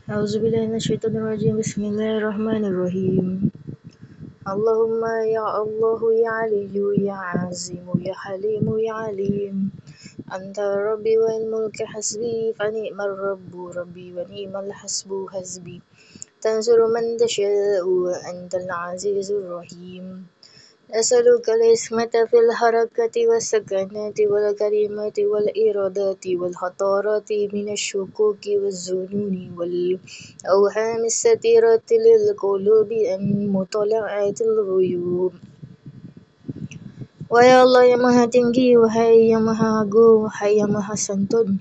A'udzubillahi minasyaitonirrajim. Bismillahirrahmanirrahim. Allahumma ya Allah ya Aliyu ya Azimu ya Halimu ya Alim. Anta Rabbi wa mulki hasbi fa ni'mar rabbu rabbi wa ni'mal hasbu hasbi. Tansuru man tasha'u wa antal azizur rahim. أسألك العصمة في الحركة والسكنات والكلمات والإرادات والخطرات من الشكوك والظنون والأوهام الستيرة للقلوب عن مطالعة الغيوب. Wahai Allah yang maha tinggi, wahai yang maha agung, wahai yang maha santun,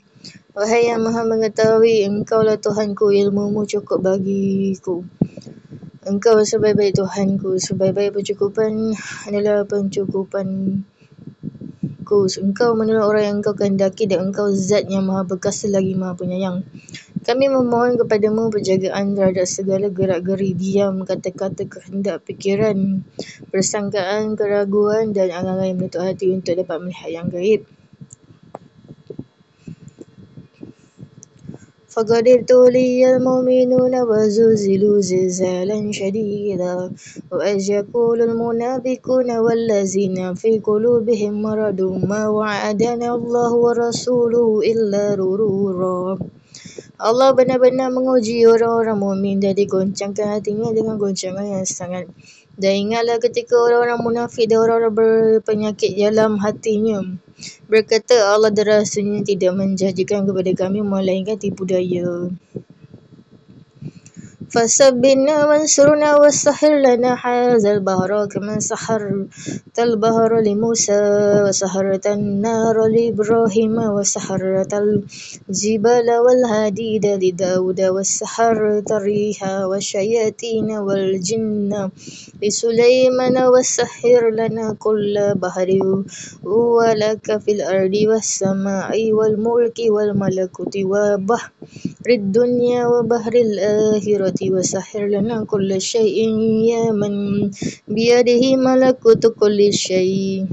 wahai yang maha mengetahui, Engkaulah Tuhanku, ilmumu cukup bagiku. Engkau sebaik-baik Tuhanku, sebaik-baik pencukupan adalah pencukupanku. Engkau menolong orang yang Engkau kehendaki dan Engkau zat yang maha perkasa lagi maha penyayang. Kami memohon kepadamu penjagaan terhadap segala gerak-geri, diam, kata-kata, kehendak, fikiran, persangkaan, keraguan dan angan-angan yang menutup hati untuk dapat melihat yang gaib. فقد ابتلي المؤمنون وزلزلوا زلزالا شديدا وإذ يقول المنافقون والذين في قلوبهم مرض ما وعدنا الله ورسوله إلا غرورا. Allah benar-benar menguji orang-orang mukmin dan digoncangkan hatinya dengan goncangan yang sangat. Dan ingatlah ketika orang-orang munafik dan orang-orang berpenyakit dalam hatinya berkata, Allah dan Rasulnya tidak menjanjikan kepada kami melainkan tipu daya. فسبنا وانصرنا وسخر لنا هذا البحر كما سخرت البحر لموسى وسخرت النار لإبراهيم وسخرت الجبال والحديد لداود وسخرت الريح والشياطين والجن لسليمان وسخر لنا كل بحر ولك في الأرض والسماء والملك والملكوت وبحر الدنيا وبحر الآخرة وسخر لنا كل شيء يا من بيده ملكوت كل شيء.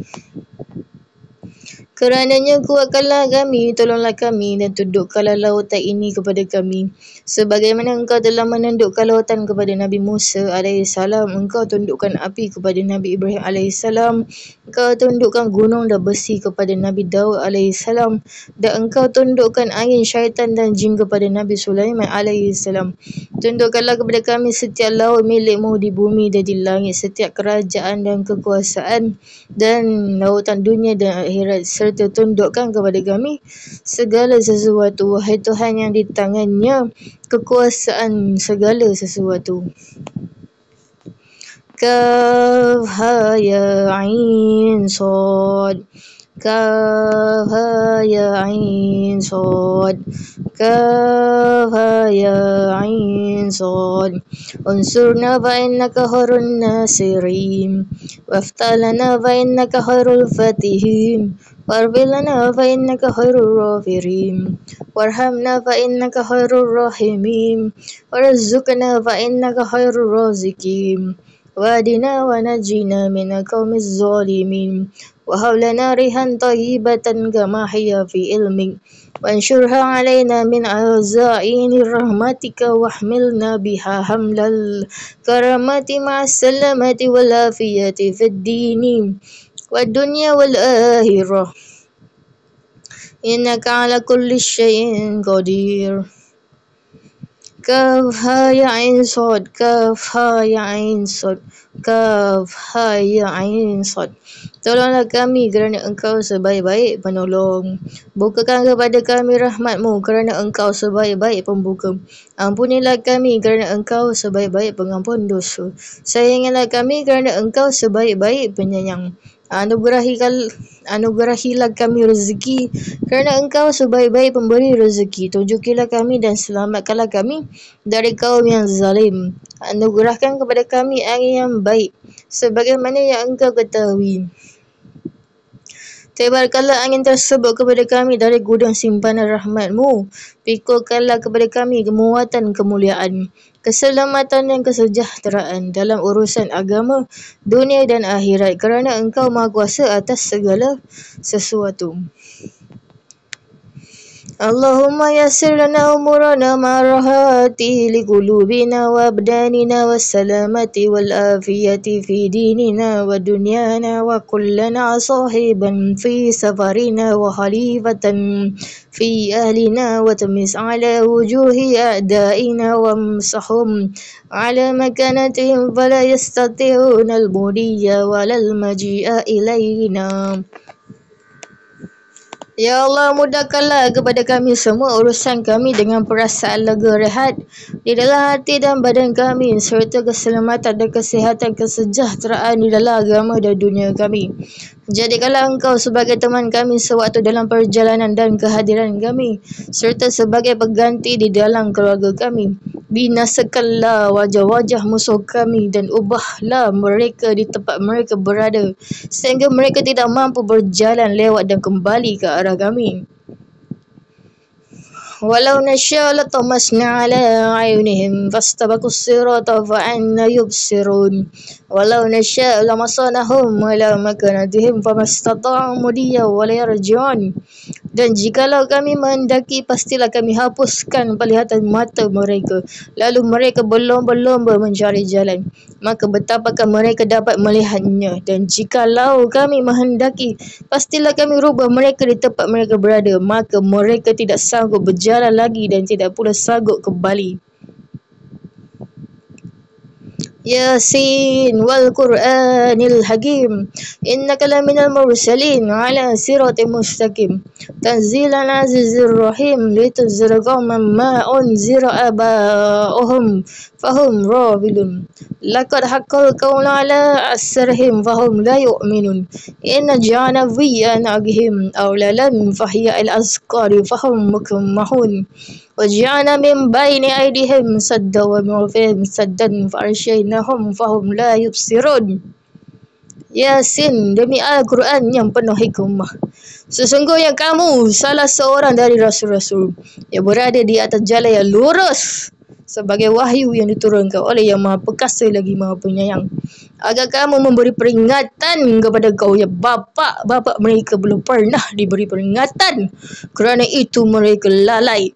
Kerananya kuatkanlah kami, tolonglah kami dan tundukkanlah lautan ini kepada kami. Sebagaimana engkau telah menundukkan lautan kepada Nabi Musa AS, engkau tundukkan api kepada Nabi Ibrahim AS, engkau tundukkan gunung dan besi kepada Nabi Daud AS, dan engkau tundukkan angin, syaitan dan jin kepada Nabi Sulaiman AS. Tundukkanlah kepada kami setiap laut milikmu di bumi dan di langit, setiap kerajaan dan kekuasaan dan lautan dunia dan akhirat, serta tundukkan kepada kami segala sesuatu, wahai Tuhan yang di tangannya kekuasaan segala sesuatu. Kaf ha ya ain sad, kaf ha ya ain sad, kaf ha ya ain sad. Unsurna fa innaka khairun nasirin waftah lana fa innaka khairul fatihin warfir lana fa innaka khairur ghafirin warhamna fa innaka khairur rahimin warzuqna fa innaka khairur raziqin wahdina wa najina minal qaumiz zalimin wahab lana rihan tayyibatan kama hiya fi ilmik wansyurha alaina min azaini rahmatika wahmilna biha hamlal karamati ma'as salamati wal afiyati fid dini wad dunya wal akhirah innaka ala kulli syai'in qadir. Kaf ha ya ain sad, kaf ha ya ain sad, kaf ha ya ain sad. Tolonglah kami kerana engkau sebaik-baik penolong. Bukakan kepada kami rahmatmu kerana engkau sebaik-baik pembuka. Ampunilah kami kerana engkau sebaik-baik pengampun dosa. Sayangilah kami kerana engkau sebaik-baik penyayang. Anugerahilah kami rezeki kerana engkau sebaik-baik pemberi rezeki. Tunjukilah kami dan selamatkanlah kami dari kaum yang zalim. Anugerahkan kepada kami angin yang baik sebagaimana yang engkau ketahui. Tebarkanlah angin tersebut kepada kami dari gudang simpanan rahmatmu. Pikulkanlah kepada kami kemuatan kemuliaan, keselamatan dan kesejahteraan dalam urusan agama, dunia dan akhirat kerana engkau maha kuasa atas segala sesuatu. اللهم يسر لنا أمورنا مع الراحة لقلوبنا وأبداننا والسلامة والعافية في ديننا ودنيانا وكلنا صاحبا في سفرنا وخليفة في أهلنا وتمس على وجوه أعدائنا وامسحهم على مكانتهم فلا يستطيعون المضي ولا المجيء إلينا. Ya Allah, mudahkanlah kepada kami semua urusan kami dengan perasaan lega rehat di dalam hati dan badan kami, serta keselamatan dan kesihatan kesejahteraan di dalam agama dan dunia kami. Jadikanlah Engkau sebagai teman kami sewaktu dalam perjalanan dan kehadiran kami, serta sebagai pengganti di dalam keluarga kami. Binasakanlah wajah-wajah musuh kami dan ubahlah mereka di tempat mereka berada, sehingga mereka tidak mampu berjalan lewat dan kembali ke arah kami. Walau nasya latamasna ala ayunihim fastabaqus sirata fa'anna yubsirun. Walau nasya lamasanahum ala makanatihim famastata'u mudiya wala yarji'un. Dan jikalau kami menghendaki, pastilah kami hapuskan penglihatan mata mereka, lalu mereka berlomba-lomba mencari jalan, maka betapakah mereka dapat melihatnya. Dan jikalau kami menghendaki, pastilah kami rubah mereka di tempat mereka berada, maka mereka tidak sanggup berjalan lagi dan tidak pula sanggup kembali. Yasin wal Qur'anil Hakim innaka laminal mursalin ala siratim mustaqim tanzilan azizir rahim litunzira qauman ma unzira aba'uhum fahum rabilun laqad haqqal qawlu ala asrihim fahum la yu'minun inna ja'ana fi anaqihim awlalan fahiya al azqari fahum mukammahun وجعلنا من بين أيديهم سدا ومن خلفهم سدا فأغشيناهم فهم لا يبصرون. Yasin, demi Al-Quran yang penuh hikmah. Sesungguhnya kamu salah seorang dari rasul-rasul yang berada di atas jalan yang lurus sebagai wahyu yang diturunkan oleh Yang Maha Perkasa lagi Maha Penyayang, agar kamu memberi peringatan kepada kau yang bapa mereka belum pernah diberi peringatan, kerana itu mereka lalai.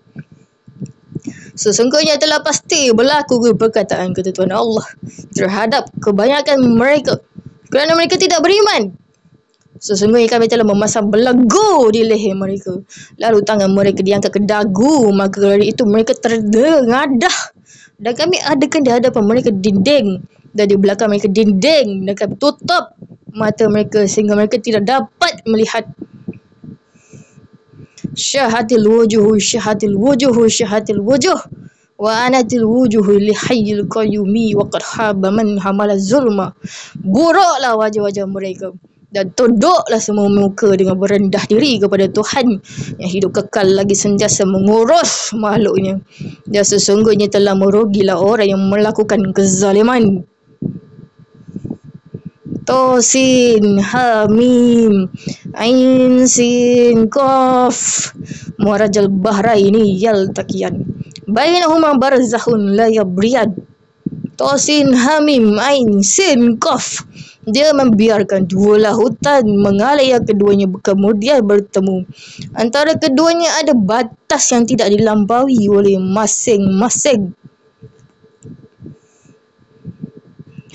Sesungguhnya telah pasti berlaku perkataan kata Tuhan Allah terhadap kebanyakan mereka, kerana mereka tidak beriman. Sesungguhnya kami telah memasang belenggu di leher mereka, lalu tangan mereka diangkat ke dagu, maka dari itu mereka terdengadah. Dan kami adakan di hadapan mereka dinding, dan di belakang mereka dinding, dan kami tutup mata mereka sehingga mereka tidak dapat melihat. Syahatil wujuh wa anatil wujuh li hayyil qayyumi wa qad haba man hamala zulma. Buruklah wajah-wajah mereka dan tunduklah semua muka dengan berendah diri kepada Tuhan yang hidup kekal lagi sentiasa mengurus makhluknya. Dan sesungguhnya telah merugilah orang yang melakukan kezaliman. Tosin Hamim Ain Sin Qaf Marajal Bahraini yaltaqiyan bainahuma barzakhun la yabriyad. Tosin Hamim Ain Sin Qaf, dia membiarkan dua lautan mengalir yang keduanya kemudian bertemu. Antara keduanya ada batas yang tidak dilampaui oleh masing-masing.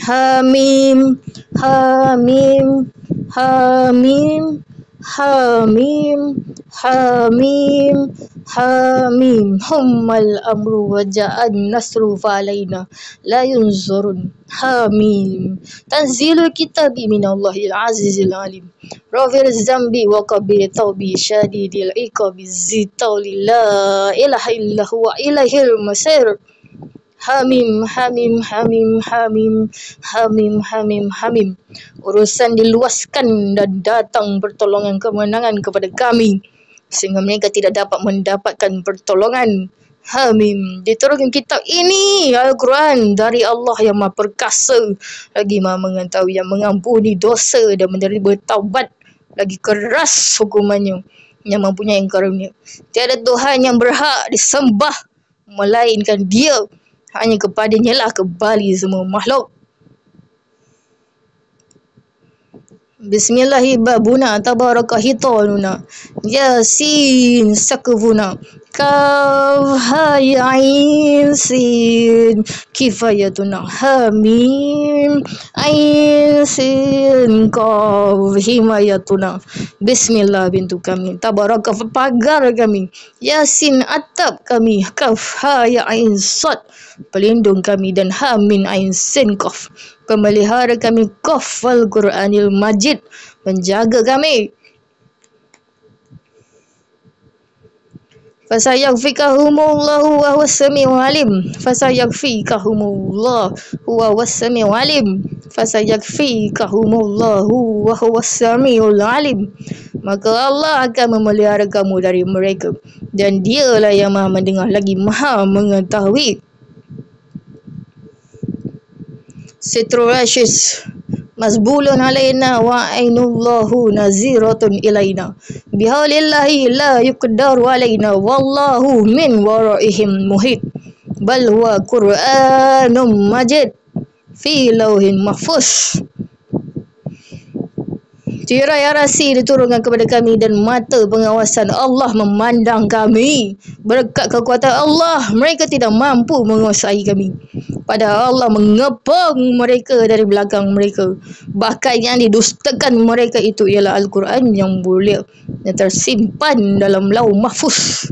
Hamim Hamim Hamim Hamim Hamim Hamim hummal amru wa ja'an nasru fa'alaina la yunzurun. Hamim tanzilul kitabi minallahil azizil alim rafir zambi wa qabir tawbi syadidil iqabi zitawli la ilaha illa huwa ilaihil masir. Hamim Hamim Hamim Hamim Hamim Hamim Hamim. Urusan diluaskan dan datang pertolongan kemenangan kepada kami, sehingga mereka tidak dapat mendapatkan pertolongan. Hamim, diturunkan kitab ini Al-Quran dari Allah yang Maha Perkasa lagi Maha Mengetahui, yang mengampuni dosa dan menerima taubat, lagi keras hukumannya, yang mempunyai karunia. Tiada Tuhan yang berhak disembah melainkan Dia. Hanya kepadanya lah kembali semua makhluk. Bismillahi babuna tabaraka hitanuna. Yasin sakfuna. Kaf ha ya ain sin kifayatuna. Hamim ain sin kaf himayatuna. Bismillah pintu kami. Tabaraka pagar kami. Yasin atap kami. Kaf ha ya ain sad pelindung kami, dan Hamin ain sin qaf pemelihara kami, Qaf Al-Quranil Majid menjaga kami. Fasayakfikahumullahu wa huwas samiul alim. Fasayakfikahumullahu wa huwas samiul alim. Fasayakfikahumullahu wa huwas samiul alim. Maka Allah akan memelihara kamu dari mereka, dan dialah yang maha mendengar lagi maha mengetahui. Sitrul Ashis Masbulun alaina wa ainullahu naziratun ilaina. Bihaulillahi la yuqdaru alaina. Wallahu min waraihim muhit. Bal huwa Qur'anum majid fi lauhin mahfuz. Tirai arasi diturunkan kepada kami, dan mata pengawasan Allah memandang kami. Berkat kekuatan Allah, mereka tidak mampu menguasai kami. Padahal Allah mengepung mereka dari belakang mereka. Bahkan yang didustakan mereka itu ialah Al-Quran yang mulia, yang tersimpan dalam lauh mahfuz.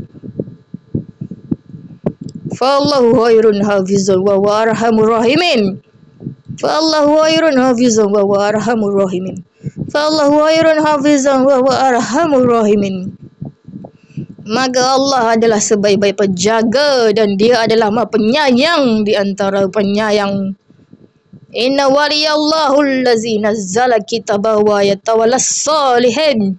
Fallahu khairun hafizun wa huwa arhamur rahimin. Fallahu khairun hafizun wa huwa arhamur rahimin. Fallahu khairun hafizan wa huwa arhamur rahimin. Maka Allah adalah sebaik-baik penjaga, dan dia adalah maha penyayang di antara penyayang. Inna waliyallahu allazi nazzala kitabahu wa yatawallas salihin.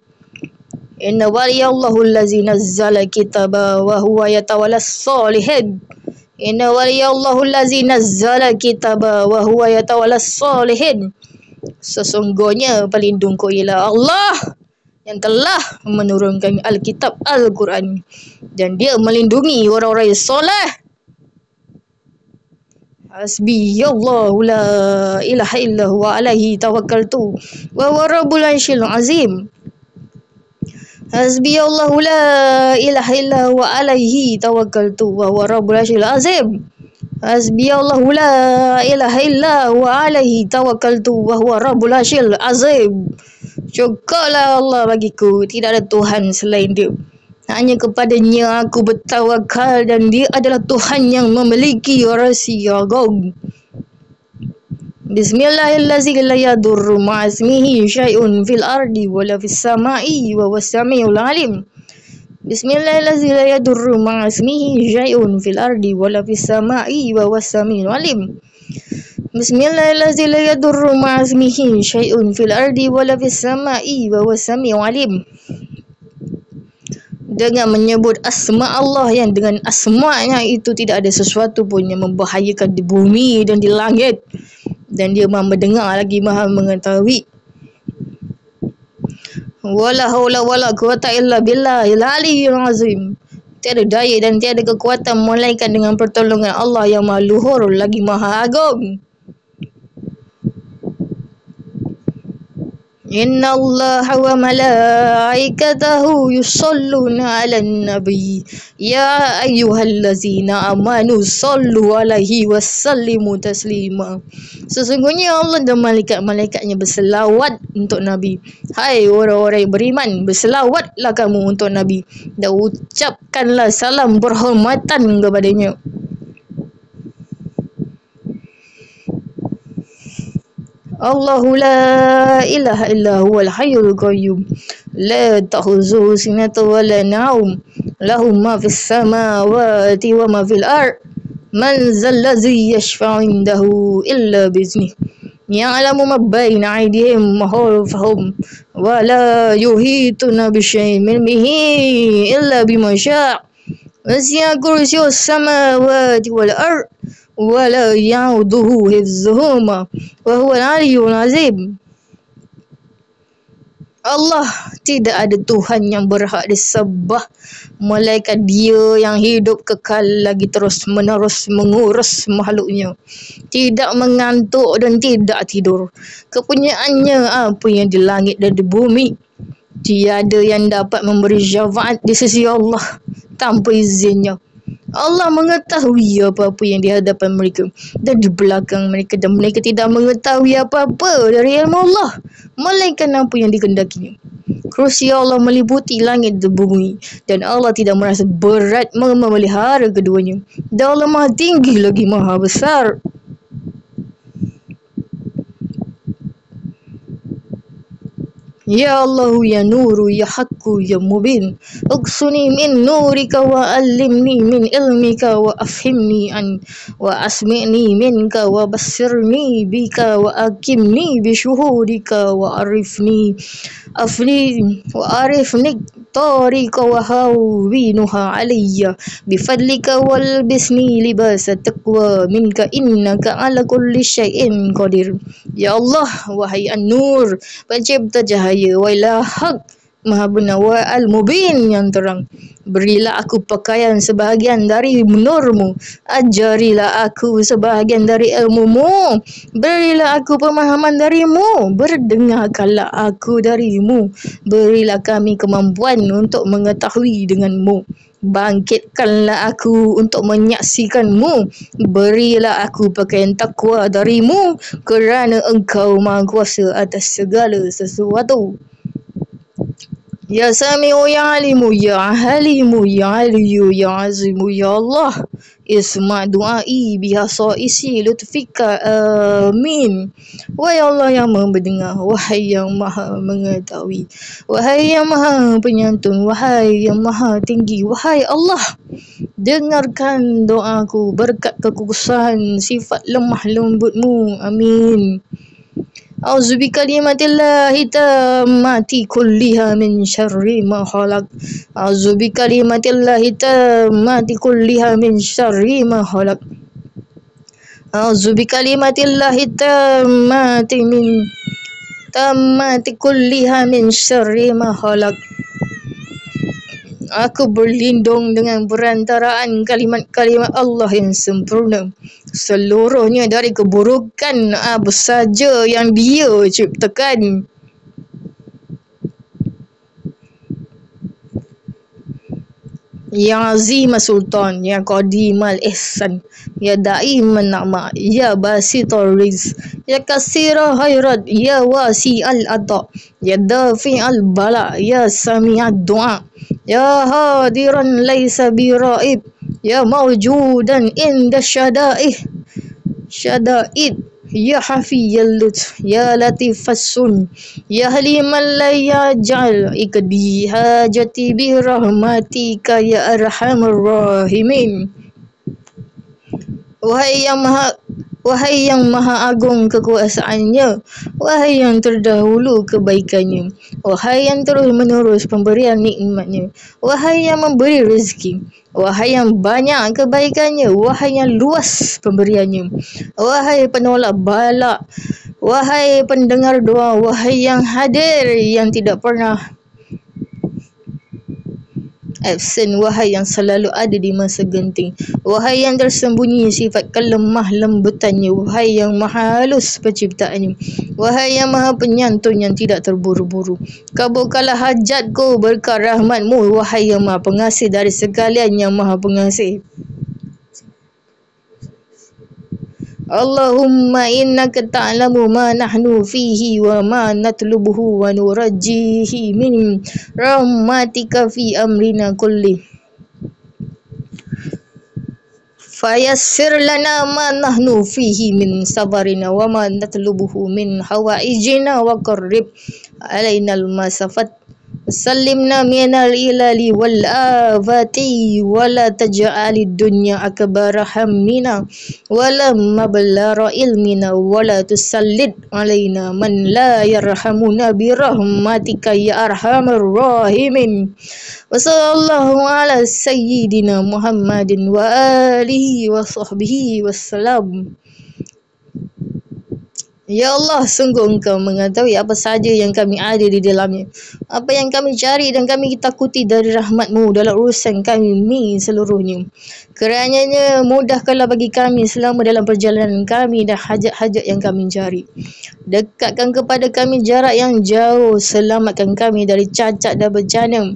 Inna waliyallahu allazi nazzala kitabahu wa huwa yatawallas salihin. Inna waliyallahu allazi nazzala kitabahu wa huwa yatawallas salihin. Sesungguhnya pelindungku ialah Allah yang telah menurunkan Alkitab Al-Quran, dan dia melindungi orang-orang yang soleh. Hasbiyallahu la ilaha illa huwa alaihi tawakkaltu wa huwa rabbul arsyil azim. Hasbiyallahu la ilaha illa huwa alaihi tawakkaltu wa huwa rabbul arsyil azim. Hasbiyallahu la ilaha illa huwa alaihi tawakkaltu wa huwa rabbul arsyil azim. Cukuplah Allah bagiku, tidak ada Tuhan selain dia. Hanya kepadanya aku bertawakal, dan dia adalah Tuhan yang memiliki rahsia agung. Bismillahirrahmanirrahim. La yadurru ma'asmihi syai'un fil ardi wala fis sama'i wa huwas samiul alim. Bismillahirrahmanirrahim. La yadurru ma'asmihi syai'un fil ardi wala fis sama'i wa huwas samiul alim. Bismillahirrahmanirrahim. La yadurru ma'asmihi syai'un fil ardi wala fis sama'i wa huwas samiul alim. Dengan menyebut asma Allah, yang dengan asma'nya itu tidak ada sesuatu pun yang membahayakan di bumi dan di langit, dan dia maha mendengar lagi maha mengetahui. Wala haula wala quwata illa billahil aliyyil azim. Tiada daya dan tiada kekuatan melainkan dengan pertolongan Allah yang maha luhur lagi maha agung. Inna Allaha wa malaikatahu yusalluna 'alan nabi. Ya ayyuhallazina amanu sallu 'alaihi wasallimu taslima. Sesungguhnya Allah dan malaikat-malaikatnya berselawat untuk Nabi. Hai orang-orang yang beriman, berselawatlah kamu untuk Nabi, dan ucapkanlah salam berhormatan kepadanya. Allahu la ilaha illa huwal hayyul qayyum. La ta'khuzuhu sinatun wa la nawm. Lahu ma fis samawati wa ma fil ard. Man zallazi yashfa'u indahu illa biiznih. Ya'lamu ma baina aydihim wa khalfahum wa la yuhituna bi syai'in min ilmihi illa bima syaa'. Wasi'a kursiyyus samawati wal ard wa la ya'uduhu hifdzuhuma wa huwal aliyyul azim. Allah, tidak ada Tuhan yang berhak disembah melainkan Dia yang hidup kekal lagi terus menerus mengurus makhluknya, tidak mengantuk dan tidak tidur. Kepunyaannya apa yang di langit dan di bumi. Tiada yang dapat memberi syafaat di sisi Allah tanpa izinnya. Allah mengetahui apa-apa yang di hadapan mereka dan di belakang mereka, dan mereka tidak mengetahui apa-apa dari ilmu Allah melainkan apa yang dikehendakinya. Kursi Allah meliputi langit dan bumi, dan Allah tidak merasa berat memelihara keduanya. Dan Allah Maha Tinggi lagi Maha Besar. Ya Allah, ya Nuru, ya Haqqu, ya Mubin, uqsuni min nurika wa allimni min ilmika wa afhimni wa asmi'ni minka wa bassirni bika wa akimni bi syuhudika wa arifni طارق وهاوينها علي بفضلك والبسني لباس التقوى منك إنك على كل شيء قدير. Ya Allah, wahai An-Nur, pencipta cahaya, wahai Hak, Maha benar, wa al-Mubin, yang terang. Berilah aku pakaian sebahagian dari nurmu, ajarilah aku sebahagian dari ilmumu, berilah aku pemahaman darimu, berdengarkanlah aku darimu, berilah kami kemampuan untuk mengetahui denganmu, bangkitkanlah aku untuk menyaksikanmu, berilah aku pakaian takwa darimu, kerana engkau maha kuasa atas segala sesuatu. Ya Sami'u, ya Alimu, ya Halimu, ya Aliyu, ya Azimu, ya Allah, isma' du'ai bihasaisi lutfika, amin. Wahai Allah yang maha mendengar, wahai yang maha mengetahui, wahai yang maha penyantun, wahai yang maha tinggi, wahai Allah, dengarkan doaku berkat kekudusan sifat lemah lembutmu, amin. أعوذ بكلمات الله التامات كلها من شر ما خلق. أعوذ بكلمات الله التامات كلها من شر ما خلق. أعوذ بكلمات الله التامات كلها من شر ما خلق. Aku berlindung dengan perantaraan kalimat-kalimat Allah yang sempurna seluruhnya dari keburukan apa saja yang Dia ciptakan. Ya Azim Sultan, Ya Qadim Al-Ihsan, Ya Daim An-Na'ma, Ya Basitul Rizq, Ya Kasira Khairat, Ya Wasi Al-Ata, Ya Dafi Al-Bala, Ya Sami' Ad-Du'a, Ya Hadiran Laysa Biraib, Ya Mawjudan Inda Syada'id, Ya Hafiyal Lutf, Ya Latifas Sun, Ya Haliman la yaj'al ikdi hajati bi rahmatika ya arhamar rahimin. Wahai yang maha agung kekuasaannya, wahai yang terdahulu kebaikannya, wahai yang terus menerus pemberian nikmatnya, wahai yang memberi rezeki, wahai yang banyak kebaikannya, wahai yang luas pemberiannya, wahai penolak bala, wahai pendengar doa, wahai yang hadir yang tidak pernah absen, wahai yang selalu ada di masa genting, wahai yang tersembunyi sifat kelemah lembutannya, wahai yang maha halus penciptaannya, wahai yang maha penyantun yang tidak terburu-buru, kabulkanlah hajatku berkat rahmatmu, wahai yang maha pengasih dari sekalian yang maha pengasih. Allahumma innaka ta'lamu ma nahnu fihi wa ma natlubuhu wa nurajjihi min rahmatika fi amrina kulli. Fayassir lana ma nahnu fihi min sabarina wa ma natlubuhu min hawaijina wa qarrib alaina al-masafat. Sallimna minal ilali wal afati wala taj'alid dunya akbara hammina wala mablagha ilmina wala tusallid alaina man la yarhamuna bi rahmatika ya arhamar rahimin. Wa sallallahu ala sayyidina Muhammadin wa alihi wa sahbihi wassalam. Ya Allah, sungguh Engkau mengetahui apa saja yang kami ada di dalamnya, apa yang kami cari dan kami takuti dari rahmat-Mu dalam urusan kami seluruhnya. Kerananya mudahkanlah bagi kami selama dalam perjalanan kami dan hajat-hajat yang kami cari. Dekatkan kepada kami jarak yang jauh, selamatkan kami dari cacat dan bencana.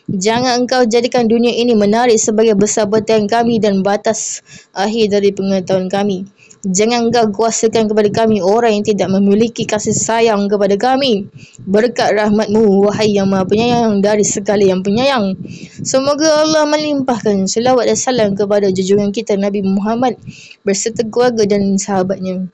Jangan Engkau jadikan dunia ini menarik sebagai besar batian kami dan batas akhir dari pengetahuan kami. Jangan Engkau kuasakan kepada kami orang yang tidak memiliki kasih sayang kepada kami. Berkat rahmat-Mu, wahai yang maha penyayang dari segala yang penyayang. Semoga Allah melimpahkan selawat dan salam kepada junjungan kita Nabi Muhammad berserta keluarga dan sahabatnya.